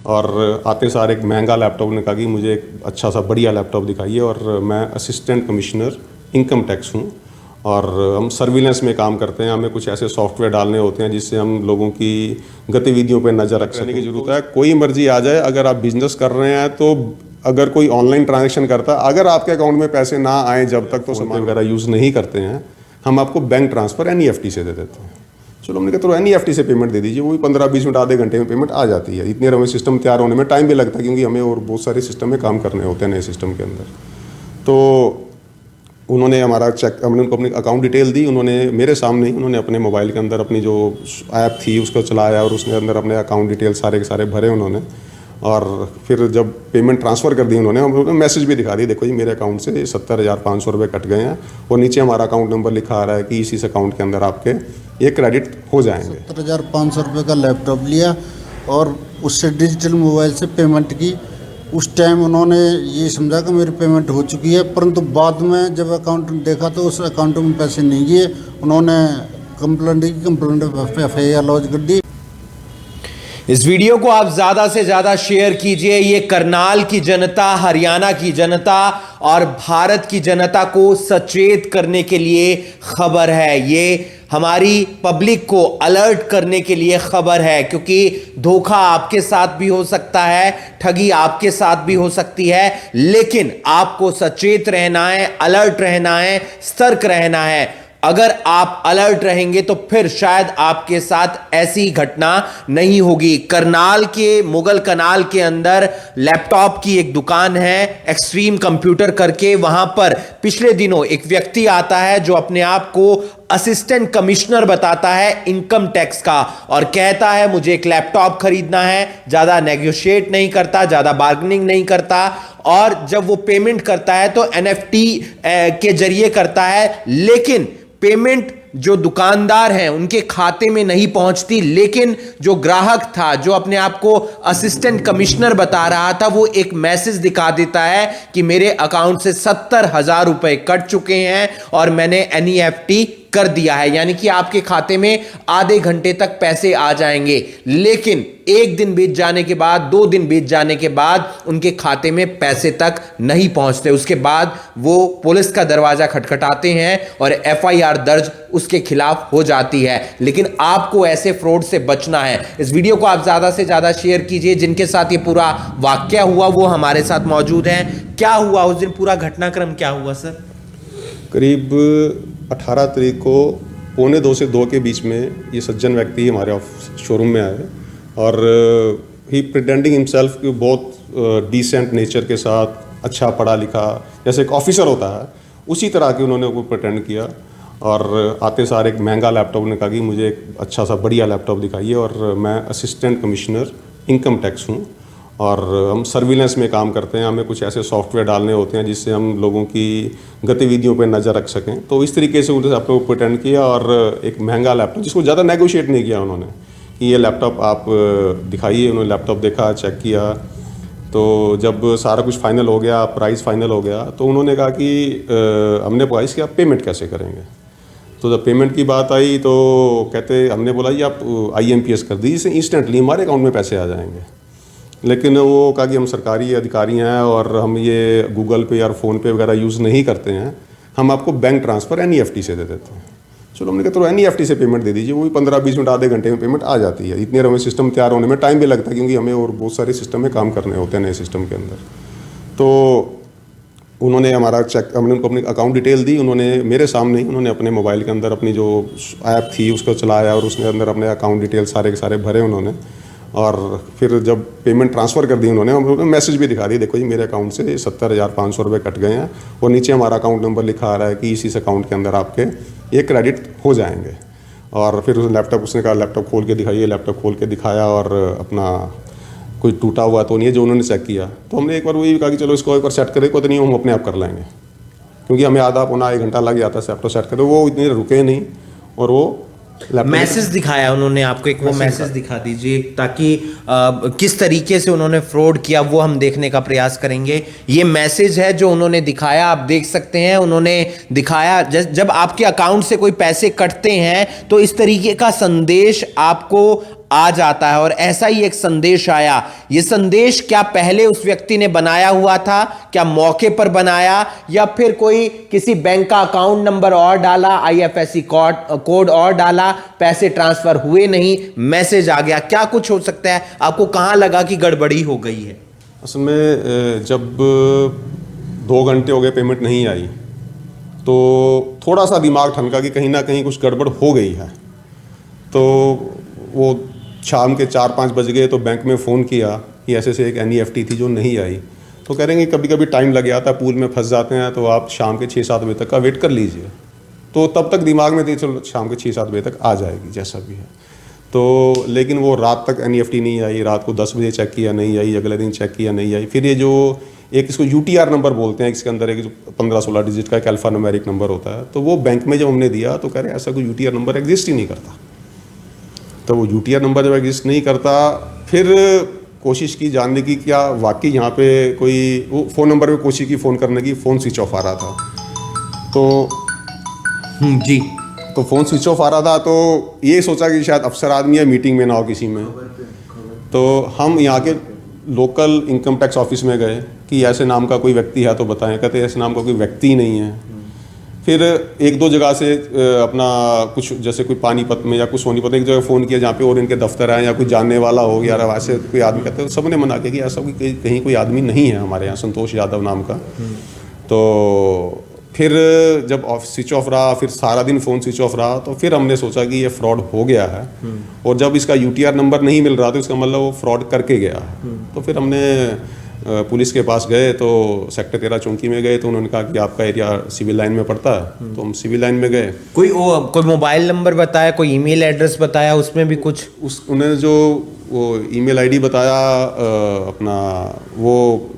और आते सार एक महंगा लैपटॉप ने कहा कि मुझे एक अच्छा सा बढ़िया लैपटॉप दिखाइए। और मैं असिस्टेंट कमिश्नर इनकम टैक्स हूँ और हम सर्विलेंस में काम करते हैं। हमें कुछ ऐसे सॉफ्टवेयर डालने होते हैं जिससे हम लोगों की गतिविधियों पर नज़र रखने की ज़रूरत है। कोई मर्जी आ जाए, अगर आप बिजनेस कर रहे हैं तो अगर कोई ऑनलाइन ट्रांजैक्शन करता है, अगर आपके अकाउंट में पैसे ना आए जब तक, तो सामान वगैरह यूज़ नहीं करते हैं, हम आपको बैंक ट्रांसफ़र NEFT से दे देते हैं। चलो हमने कहा तो NEFT से पेमेंट दे दीजिए, वही 15-20 मिनट आधे घंटे में पेमेंट आ जाती है। इतने हमें सिस्टम तैयार होने में टाइम भी लगता है क्योंकि हमें और बहुत सारे सिस्टम में काम करने होते हैं नए सिस्टम के अंदर। तो उन्होंने हमारा चेक, हमने उनको अपनी अकाउंट डिटेल दी, उन्होंने मेरे सामने ही उन्होंने अपने मोबाइल के अंदर अपनी जो ऐप थी उसको चलाया और उसके अंदर अपने अकाउंट डिटेल सारे के सारे भरे उन्होंने। और फिर जब पेमेंट ट्रांसफ़र कर दी उन्होंने मैसेज भी दिखा दी, देखो जी मेरे अकाउंट से 70,500 रुपये कट गए हैं और नीचे हमारा अकाउंट नंबर लिखा आ रहा है कि इस अकाउंट के अंदर आपके ये क्रेडिट हो जाएंगे। 70,500 रुपये का लैपटॉप लिया और उससे डिजिटल मोबाइल से पेमेंट की। उस टाइम उन्होंने ये समझा कि मेरी पेमेंट हो चुकी है, परंतु बाद में जब अकाउंट देखा तो उस अकाउंट में पैसे नहीं गए। उन्होंने कंप्लेंट FIR लॉन्च कर दी। इस वीडियो को आप ज्यादा से ज्यादा शेयर कीजिए। ये करनाल की जनता, हरियाणा की जनता और भारत की जनता को सचेत करने के लिए खबर है। ये हमारी पब्लिक को अलर्ट करने के लिए खबर है, क्योंकि धोखा आपके साथ भी हो सकता है, ठगी आपके साथ भी हो सकती है, लेकिन आपको सचेत रहना है, अलर्ट रहना है, सतर्क रहना है। अगर आप अलर्ट रहेंगे तो फिर शायद आपके साथ ऐसी घटना नहीं होगी। करनाल के मुगल कनाल के अंदर लैपटॉप की एक दुकान है, एक्सट्रीम कंप्यूटर करके। वहां पर पिछले दिनों एक व्यक्ति आता है जो अपने आप को असिस्टेंट कमिश्नर बताता है इनकम टैक्स का और कहता है मुझे एक लैपटॉप खरीदना है। ज्यादा नेगोशिएट नहीं करता, ज्यादा बार्गेनिंग नहीं करता, और जब वो पेमेंट करता है तो NFT के जरिए करता है। लेकिन पेमेंट जो दुकानदार हैं उनके खाते में नहीं पहुंचती, लेकिन जो ग्राहक था, जो अपने आप को असिस्टेंट कमिश्नर बता रहा था, वो एक मैसेज दिखा देता है कि मेरे अकाउंट से 70,000 रुपए कट चुके हैं और मैंने NEFT कर दिया है, यानी कि आपके खाते में आधे घंटे तक पैसे आ जाएंगे। लेकिन एक दिन बीत जाने के बाद, 2 दिन बीत जाने के बाद उनके खाते में पैसे तक नहीं पहुंचते। उसके बाद वो पुलिस का दरवाजा खटखटाते हैं और FIR दर्ज उसके खिलाफ हो जाती है। लेकिन आपको ऐसे फ्रॉड से बचना है। इस वीडियो को आप ज्यादा से ज्यादा शेयर कीजिए। जिनके साथ ये पूरा वाकया हुआ वो हमारे साथ मौजूद हैं। क्या हुआ उस दिन, पूरा घटनाक्रम क्या हुआ सर? करीब 18 तारीख को 1:45 से 2 के बीच में ये सज्जन व्यक्ति हमारे शोरूम में आए और ही प्रिटेंडिंग हिमसेल्फ कि बहुत डिसेंट नेचर के साथ, अच्छा पढ़ा लिखा, जैसे एक ऑफिसर होता है उसी तरह के उन्होंने वो प्रिटेंड किया। और आते सार एक महंगा लैपटॉप ने कहा कि मुझे एक अच्छा सा बढ़िया लैपटॉप दिखाइए। और मैं असिस्टेंट कमिश्नर इनकम टैक्स हूँ और हम सर्विलेंस में काम करते हैं। हमें कुछ ऐसे सॉफ्टवेयर डालने होते हैं जिससे हम लोगों की गतिविधियों पर नज़र रख सकें। तो इस तरीके से उन्होंने अपने को प्रिटेंड किया और एक महंगा लैपटॉप, जिसको ज़्यादा नेगोशिएट नहीं किया उन्होंने, कि ये लैपटॉप आप दिखाइए। उन्होंने लैपटॉप देखा, चेक किया, तो जब सारा कुछ फाइनल हो गया, प्राइस फाइनल हो गया, तो उन्होंने कहा कि हमने पूछा इसकी आप पेमेंट कैसे करेंगे। तो जब पेमेंट की बात आई तो कहते, हमने बोला जी आप IMPS कर दीजिए, इससे इंस्टेंटली हमारे अकाउंट में पैसे आ जाएंगे। लेकिन वो कहा कि हम सरकारी अधिकारी हैं और हम ये गूगल पे या फ़ोन पे वगैरह यूज़ नहीं करते हैं, हम आपको बैंक ट्रांसफ़र NEFT से दे देते हैं। चलो हमने कहा तो NEFT से पेमेंट दे दीजिए, वही 15-20 मिनट आधे घंटे में पेमेंट आ जाती है। इतने हमें सिस्टम तैयार होने में टाइम भी लगता है क्योंकि हमें और बहुत सारे सिस्टम में काम करने होते हैं नए सिस्टम के अंदर। तो उन्होंने हमारा चेक, हमने उनको अपनी अकाउंट डिटेल दी, उन्होंने मेरे सामने ही उन्होंने अपने मोबाइल के अंदर अपनी जो ऐप थी उसको चलाया और उसके अंदर अपने अकाउंट डिटेल सारे के सारे भरे उन्होंने। और फिर जब पेमेंट ट्रांसफ़र कर दी उन्होंने मैसेज भी दिखा दी, देखो जी मेरे अकाउंट से 70,500 रुपये कट गए हैं और नीचे हमारा अकाउंट नंबर लिखा आ रहा है कि इस अकाउंट के अंदर आपके ये क्रेडिट हो जाएंगे। और फिर उस लैपटॉप, उसने कहा लैपटॉप खोल के दिखाइए। लैपटॉप खोल के दिखाया और अपना कोई टूटा हुआ तो नहीं है जो उन्होंने चेक किया। तो हमने एक बार वही कहा कि चलो इसको एक बार सेट करें, को तो नहीं हम अपने आप कर लेंगे, क्योंकि हमें आधा पौना 1 घंटा लग जाता है लैपटॉप सेट करें। वो इतने रुके नहीं और वो मैसेज दिखाया उन्होंने आपको, एक वो मैसेज दिखा दीजिए ताकि किस तरीके से उन्होंने फ्रॉड किया वो हम देखने का प्रयास करेंगे। ये मैसेज है जो उन्होंने दिखाया, आप देख सकते हैं। उन्होंने दिखाया जब आपके अकाउंट से कोई पैसे कटते हैं तो इस तरीके का संदेश आपको आ जाता है और ऐसा ही एक संदेश आया। यह संदेश क्या पहले उस व्यक्ति ने बनाया हुआ था, क्या मौके पर बनाया, या फिर कोई किसी बैंक का अकाउंट नंबर और डाला, IFSC कोड और डाला, पैसे ट्रांसफर हुए नहीं, मैसेज आ गया, क्या कुछ हो सकता है? आपको कहां लगा कि गड़बड़ी हो गई है? असल में जब 2 घंटे हो गए पेमेंट नहीं आई तो थोड़ा सा दिमाग ठनका कि कहीं ना कहीं कुछ गड़बड़ हो गई है। तो वो शाम के 4-5 बज गए तो बैंक में फ़ोन किया कि ऐसे से एक NEFT थी जो नहीं आई। तो कह रहे हैं कि कभी कभी टाइम लग जाता है, पूल में फंस जाते हैं, तो आप शाम के 6-7 बजे तक का वेट कर लीजिए। तो तब तक दिमाग में थी चलो शाम के 6-7 बजे तक आ जाएगी जैसा भी है। तो लेकिन वो रात तक NEFT नहीं आई, रात को 10 बजे चेक किया नहीं आई, अगले दिन चेक किया नहीं आई। फिर ये जो एक इसको UTR नंबर बोलते हैं, इसके अंदर एक 15-16 डिजिट का एक अल्फा न्यूमेरिक नंबर होता है, तो वो बैंक में जब हमने दिया तो कह रहे ऐसा कोई UTR नंबर एग्जिस्ट ही नहीं करता। तो वो UTR नंबर जब एग्जिस्ट नहीं करता, फिर कोशिश की जानने की क्या वाकई यहाँ पे कोई वो फ़ोन नंबर पे कोशिश की फ़ोन करने की, फ़ोन स्विच ऑफ आ रहा था। तो जी, तो फ़ोन स्विच ऑफ आ रहा था, तो ये सोचा कि शायद अफसर आदमी है, मीटिंग में ना हो किसी में। तो हम यहाँ के लोकल इनकम टैक्स ऑफिस में गए कि ऐसे नाम का कोई व्यक्ति है तो बताएं। कहते ऐसे नाम का कोई व्यक्ति ही नहीं है। फिर 1-2 जगह से अपना कुछ जैसे कोई पानीपत में या कुछ सोनीपत में एक जगह फ़ोन किया जहाँ पे और इनके दफ्तर है या कोई जानने वाला हो या वैसे कोई आदमी, कहते हैं सब ने मना किया कि ऐसा कोई कहीं कोई आदमी नहीं है हमारे यहाँ, संतोष यादव नाम का। तो फिर जब स्विच ऑफ रहा, फिर सारा दिन फ़ोन स्विच ऑफ रहा, तो फिर हमने सोचा कि ये फ्रॉड हो गया है। और जब इसका UTR नंबर नहीं मिल रहा तो इसका मतलब वो फ्रॉड करके गया। तो फिर हमने पुलिस के पास गए, तो सेक्टर 13 चौकी में गए, तो उन्होंने कहा कि आपका एरिया सिविल लाइन में पड़ता है। तो हम सिविल लाइन में गए। कोई मोबाइल नंबर बताया, कोई ईमेल एड्रेस बताया, उसमें भी कुछ उन्होंने जो वो ईमेल ID बताया अपना वो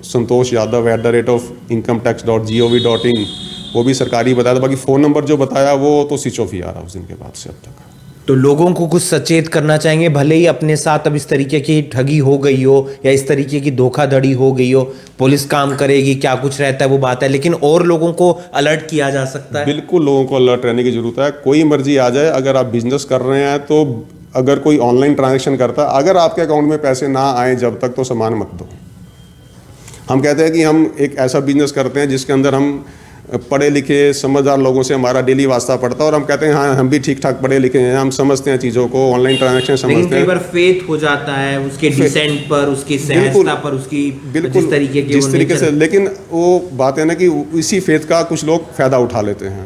संतोष यादव @incometax.gov.in, वो भी सरकारी बताया था। बाकी फ़ोन नंबर जो बताया वो तो स्विच ऑफ ही आ रहा उस दिन के बाद से अब तक। तो लोगों को कुछ सचेत करना चाहेंगे, भले ही अपने साथ अब इस तरीके की ठगी हो गई हो या इस तरीके की धोखाधड़ी हो गई हो, पुलिस काम करेगी, क्या कुछ रहता है वो बात है, लेकिन और लोगों को अलर्ट किया जा सकता है। बिल्कुल लोगों को अलर्ट रहने की जरूरत है। कोई मर्जी आ जाए, अगर आप बिजनेस कर रहे हैं तो अगर कोई ऑनलाइन ट्रांजैक्शन करता है, अगर आपके अकाउंट में पैसे ना आए जब तक, तो सामान मत दो। हम कहते हैं कि हम एक ऐसा बिजनेस करते हैं जिसके अंदर हम पढ़े लिखे समझदार लोगों से हमारा डेली वास्ता पड़ता है, और हम कहते हैं हाँ हम भी ठीक ठाक पढ़े लिखे हैं, हम समझते हैं चीज़ों को, ऑनलाइन ट्रांजैक्शन समझते हैं। कई बार फेथ हो जाता है उसके डिसेंट पर, उसकी सहजता पर, उसकी जिस तरीके से, लेकिन वो बात है ना कि इसी फेथ का कुछ लोग फ़ायदा उठा लेते हैं।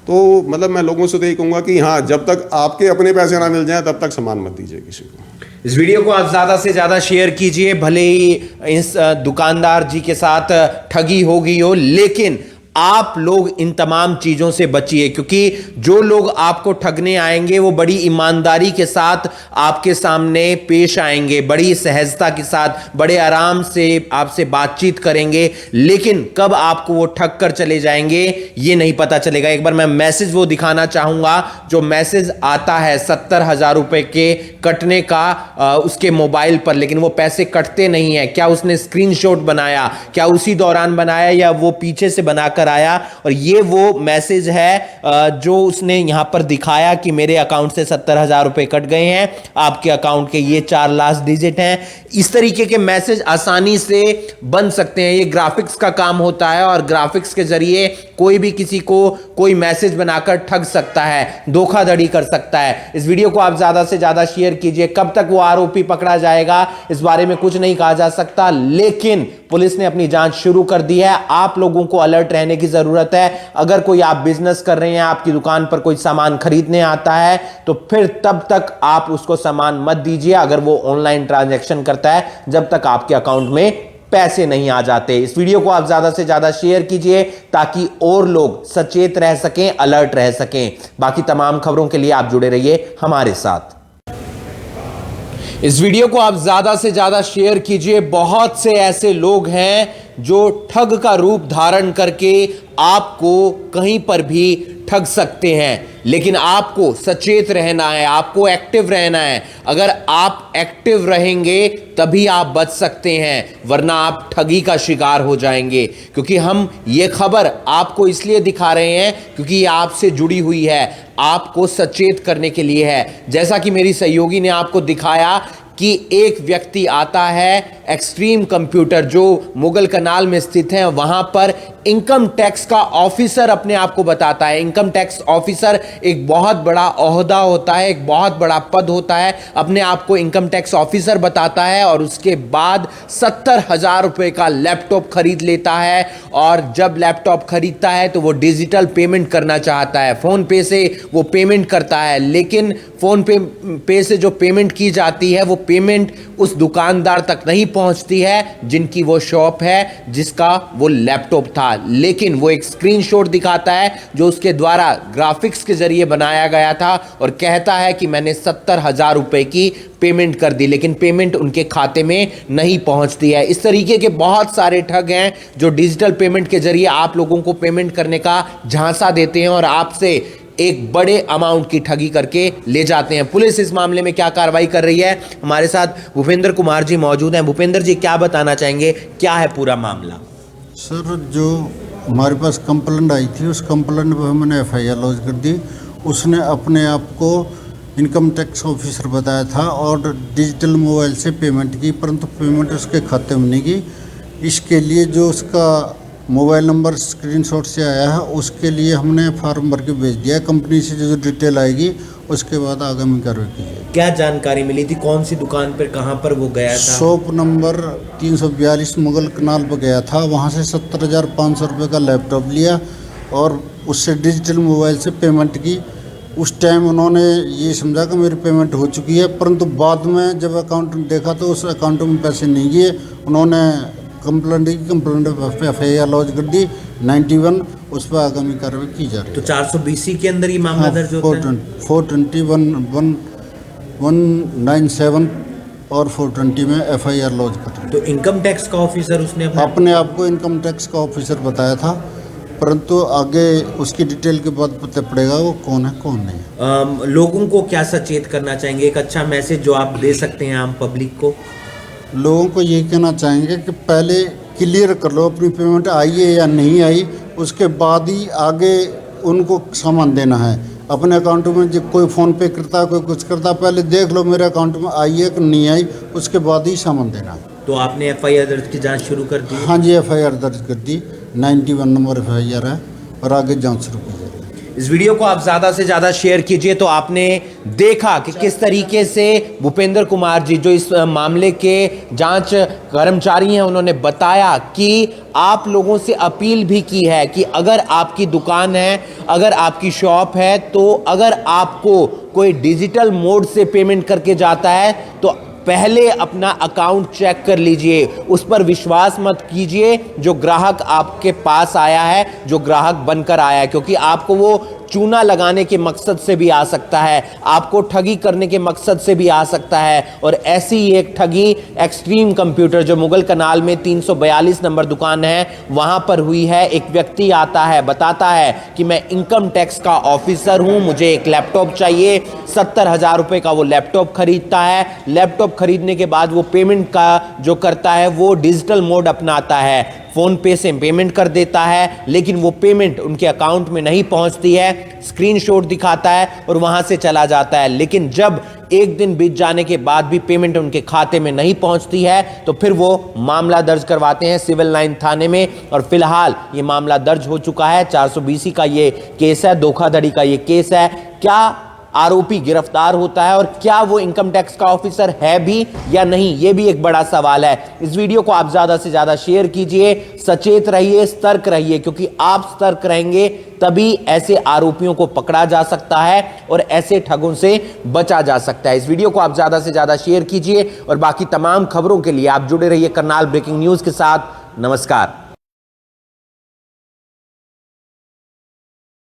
तो मतलब मैं लोगों से तो यही कहूँगा कि हाँ, जब तक आपके अपने पैसे ना मिल जाएं तब तक सामान मत दीजिए किसी को। इस वीडियो को आप ज़्यादा से ज़्यादा शेयर कीजिए। भले ही इस दुकानदार जी के साथ ठगी हो गई हो, लेकिन आप लोग इन तमाम चीजों से बचिए, क्योंकि जो लोग आपको ठगने आएंगे वो बड़ी ईमानदारी के साथ आपके सामने पेश आएंगे, बड़ी सहजता के साथ, बड़े आराम से आपसे बातचीत करेंगे, लेकिन कब आपको वो ठग कर चले जाएंगे ये नहीं पता चलेगा। एक बार मैं मैसेज वो दिखाना चाहूंगा जो मैसेज आता है 70,000 रुपए के कटने का उसके मोबाइल पर, लेकिन वो पैसे कटते नहीं है। क्या उसने स्क्रीनशॉट बनाया, क्या उसी दौरान बनाया या वो पीछे से बनाकर आया? और ये वो मैसेज है जो उसने यहां पर दिखाया कि मेरे अकाउंट से 70,000 रुपए कट गए हैं, आपके अकाउंट के ये 4 लास्ट डिजिट हैं। इस तरीके के मैसेज आसानी से बन सकते हैं। ये ग्राफिक्स का काम होता है और ग्राफिक्स के जरिए कोई भी किसी को कोई मैसेज बनाकर ठग सकता है, धोखाधड़ी कर सकता है। इस वीडियो को आप ज्यादा से ज्यादा शेयर कीजिए। कब तक वो आरोपी पकड़ा जाएगा इस बारे में कुछ नहीं कहा जा सकता, लेकिन पुलिस ने अपनी जांच शुरू कर दी है। आप लोगों को अलर्ट रहने की जरूरत है। अगर कोई आप बिजनेस कर रहे हैं, आपकी दुकान पर कोई सामान खरीदने आता है, तो फिर तब तक आप उसको सामान मत दीजिए अगर वो ऑनलाइन ट्रांजैक्शन करता है, जब तक आपके अकाउंट में पैसे नहीं आ जाते। इस वीडियो को आप ज्यादा से ज्यादा शेयर कीजिए ताकि और लोग सचेत रह सकें, अलर्ट रह सकें। बाकी तमाम खबरों के लिए आप जुड़े रहिए हमारे साथ। इस वीडियो को आप ज्यादा से ज्यादा शेयर कीजिए। बहुत से ऐसे लोग हैं जो ठग का रूप धारण करके आपको कहीं पर भी ठग सकते हैं, लेकिन आपको सचेत रहना है, आपको एक्टिव रहना है। अगर आप एक्टिव रहेंगे तभी आप बच सकते हैं, वरना आप ठगी का शिकार हो जाएंगे। क्योंकि हम ये खबर आपको इसलिए दिखा रहे हैं क्योंकि ये आपसे जुड़ी हुई है, आपको सचेत करने के लिए है। जैसा कि मेरी सहयोगी ने आपको दिखाया कि एक व्यक्ति आता है एक्सट्रीम कंप्यूटर जो मुगल कनाल में स्थित है, वहां पर इनकम टैक्स का ऑफिसर अपने आप को बताता है। इनकम टैक्स ऑफिसर एक बहुत बड़ा ओहदा होता है, एक बहुत बड़ा पद होता है, अपने आप को इनकम टैक्स ऑफिसर बताता है और उसके बाद 70,000 रुपए का लैपटॉप खरीद लेता है। और जब लैपटॉप खरीदता है तो वो डिजिटल पेमेंट करना चाहता है, फोन पे से वो पेमेंट करता है, लेकिन फोन पे से जो पेमेंट की जाती है वो पेमेंट उस दुकानदार तक नहीं पहुंचती है जिनकी वो शॉप है, जिसका वो लैपटॉप था। लेकिन वो एक स्क्रीनशॉट दिखाता है जो उसके द्वारा ग्राफिक्स के जरिए बनाया गया था और कहता है कि मैंने 70,000 रुपए की पेमेंट कर दी, लेकिन पेमेंट उनके खाते में नहीं पहुंचती है। इस तरीके के बहुत सारे ठग हैं जो डिजिटल पेमेंट के जरिए आप लोगों को पेमेंट करने का झांसा देते हैं और आपसे एक बड़े अमाउंट की ठगी करके ले जाते हैं। पुलिस इस मामले में क्या कार्रवाई कर रही है, हमारे साथ भूपेंद्र कुमार जी मौजूद हैं। भूपेंद्र जी, क्या बताना चाहेंगे, क्या है पूरा मामला? सर, जो हमारे पास कंप्लेंट आई थी उस कंप्लेंट पर मैंने FIR लॉन्च कर दी। उसने अपने आप को इनकम टैक्स ऑफिसर बताया था और डिजिटल मोबाइल से पेमेंट की, परंतु पेमेंट उसके खाते में नहीं की। इसके लिए जो उसका मोबाइल नंबर स्क्रीनशॉट से आया है उसके लिए हमने फॉर्म भर के भेज दिया। कंपनी से जो डिटेल आएगी उसके बाद आगामी कार्रवाई की जाएगी। क्या जानकारी मिली थी, कौन सी दुकान पर, कहां पर वो गया था? शॉप नंबर 342 मुगल कनाल पर गया था। वहां से 70,500 रुपये का लैपटॉप लिया और उससे डिजिटल मोबाइल से पेमेंट की। उस टाइम उन्होंने ये समझा कि मेरी पेमेंट हो चुकी है, परंतु बाद में जब अकाउंट देखा तो उस अकाउंट में पैसे नहीं गए। उन्होंने कंप्लेंट पे FIR लॉन्च कर दी 91, उस पर आगामी कार्रवाई की जा रही है। तो 420 के अंदर ये मामला दर्ज होता है? 421, 197 और 420 में FIR लॉन्च कर रही है। तो इनकम टैक्स का ऑफिसर उसने अपने आप को इनकम टैक्स का ऑफिसर बताया था, परंतु आगे उसकी डिटेल के बाद पता पड़ेगा वो कौन है कौन नहीं। लोगों को क्या सचेत करना चाहेंगे, एक अच्छा मैसेज जो आप दे सकते हैं आम पब्लिक को? लोगों को ये कहना चाहेंगे कि पहले क्लियर कर लो अपनी पेमेंट आई है या नहीं आई, उसके बाद ही आगे उनको सामान देना है। अपने अकाउंट में जब कोई फ़ोन पे करता है, कोई कुछ करता है, पहले देख लो मेरे अकाउंट में आई है कि नहीं आई, उसके बाद ही सामान देना है। तो आपने FIR दर्ज की जांच शुरू कर दी? हाँ जी, FIR दर्ज कर दी, 91 नंबर FIR है और आगे जांच शुरू की जाएगी। इस वीडियो को आप ज़्यादा से ज़्यादा शेयर कीजिए। तो आपने देखा कि किस तरीके से भूपेंद्र कुमार जी जो इस मामले के जांच कर्मचारी हैं, उन्होंने बताया कि आप लोगों से अपील भी की है कि अगर आपकी दुकान है, अगर आपकी शॉप है, तो अगर आपको कोई डिजिटल मोड से पेमेंट करके जाता है तो पहले अपना अकाउंट चेक कर लीजिए, उस पर विश्वास मत कीजिए जो ग्राहक आपके पास आया है, जो ग्राहक बनकर आया है, क्योंकि आपको वो चूना लगाने के मकसद से भी आ सकता है, आपको ठगी करने के मकसद से भी आ सकता है। और ऐसी ही एक ठगी एक्सट्रीम कंप्यूटर जो मुगल कनाल में 342 नंबर दुकान है वहां पर हुई है। एक व्यक्ति आता है, बताता है कि मैं इनकम टैक्स का ऑफिसर हूं, मुझे एक लैपटॉप चाहिए। 70,000 रुपए का वो लैपटॉप खरीदता है। लैपटॉप खरीदने के बाद वो पेमेंट का जो करता है वो डिजिटल मोड अपनाता है, फोन पे से पेमेंट कर देता है, लेकिन वो पेमेंट उनके अकाउंट में नहीं पहुंचती है। स्क्रीनशॉट दिखाता है और वहां से चला जाता है, लेकिन जब एक दिन बीत जाने के बाद भी पेमेंट उनके खाते में नहीं पहुंचती है तो फिर वो मामला दर्ज करवाते हैं सिविल लाइन थाने में। और फिलहाल ये मामला दर्ज हो चुका है, 420 का ये केस है, धोखाधड़ी का ये केस है। क्या आरोपी गिरफ्तार होता है और क्या वो इनकम टैक्स का ऑफिसर है भी या नहीं, ये भी एक बड़ा सवाल है। इस वीडियो को आप ज्यादा से ज्यादा शेयर कीजिए, सचेत रहिए, सतर्क रहिए, क्योंकि आप सतर्क रहेंगे तभी ऐसे आरोपियों को पकड़ा जा सकता है और ऐसे ठगों से बचा जा सकता है। इस वीडियो को आप ज्यादा से ज्यादा शेयर कीजिए और बाकी तमाम खबरों के लिए आप जुड़े रहिए करनाल ब्रेकिंग न्यूज के साथ। नमस्कार।